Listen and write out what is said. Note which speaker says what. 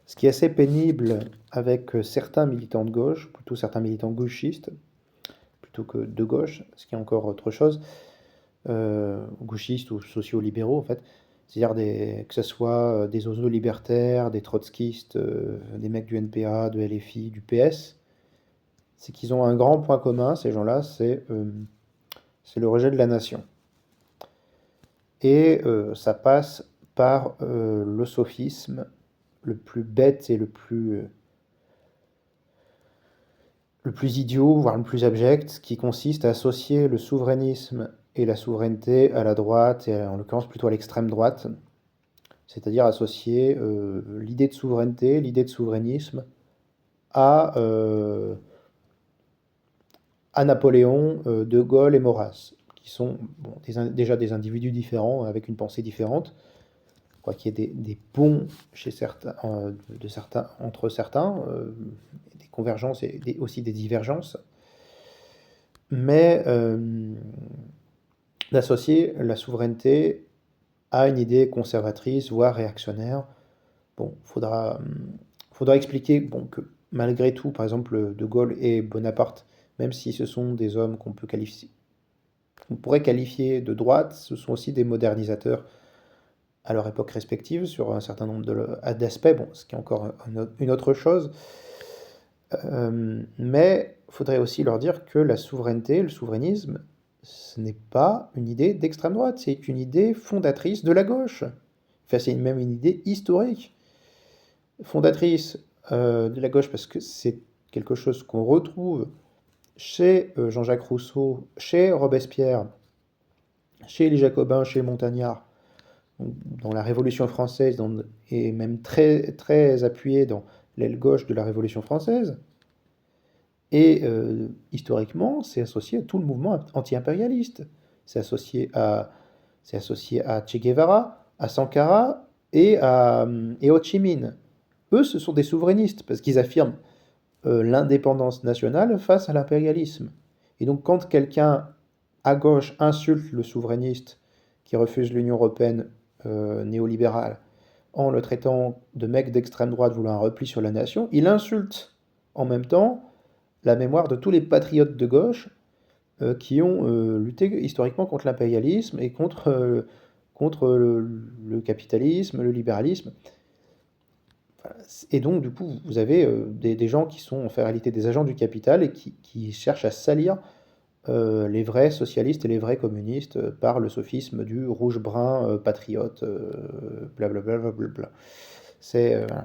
Speaker 1: Ce qui est assez pénible avec certains militants de gauche, plutôt certains militants gauchistes, plutôt que de gauche, ce qui est encore autre chose, gauchistes ou sociaux-libéraux en fait, c'est-à-dire que ce soit des oso-libertaires, des trotskistes, des mecs du NPA, de LFI, du PS, c'est qu'ils ont un grand point commun, ces gens-là, c'est le rejet de la nation. Et ça passe par le sophisme le plus bête et le plus idiot, voire le plus abject, qui consiste à associer le souverainisme et la souveraineté à la droite, et en l'occurrence plutôt à l'extrême droite, c'est-à-dire associer l'idée de souveraineté, l'idée de souverainisme à, euh, à Napoléon, De Gaulle et Maurras, qui sont bon, déjà des individus différents, avec une pensée différente, quoi qu'il y ait des ponts chez certains, entre certains, des convergences et aussi des divergences, mais d'associer la souveraineté à une idée conservatrice, voire réactionnaire. Bon, faudra expliquer bon, que malgré tout, par exemple, De Gaulle et Bonaparte, même si ce sont des hommes qu'on pourrait qualifier de droite, ce sont aussi des modernisateurs à leur époque respective sur un certain nombre d'aspects, bon, ce qui est encore une autre chose. Mais il faudrait aussi leur dire que la souveraineté, le souverainisme, ce n'est pas une idée d'extrême droite, c'est une idée fondatrice de la gauche. Enfin, c'est même une idée historique. Fondatrice de la gauche parce que c'est quelque chose qu'on retrouve chez Jean-Jacques Rousseau, chez Robespierre, chez les Jacobins, chez Montagnard, dans la Révolution française, et même très, très appuyé dans l'aile gauche de la Révolution française. Et historiquement, c'est associé à tout le mouvement anti-impérialiste. C'est associé à, c'est associé à Che Guevara, à Sankara et Ho Chi Minh. Eux, ce sont des souverainistes parce qu'ils affirment l'indépendance nationale face à l'impérialisme. Et donc, quand quelqu'un à gauche insulte le souverainiste qui refuse l'Union européenne néolibérale en le traitant de mec d'extrême droite voulant un repli sur la nation, il insulte en même temps la mémoire de tous les patriotes de gauche qui ont lutté historiquement contre l'impérialisme et contre le capitalisme, le libéralisme. Et donc, du coup, vous avez des gens qui sont en fait, en réalité des agents du capital et qui cherchent à salir les vrais socialistes et les vrais communistes par le sophisme du rouge-brun patriote, blablabla. C'est voilà.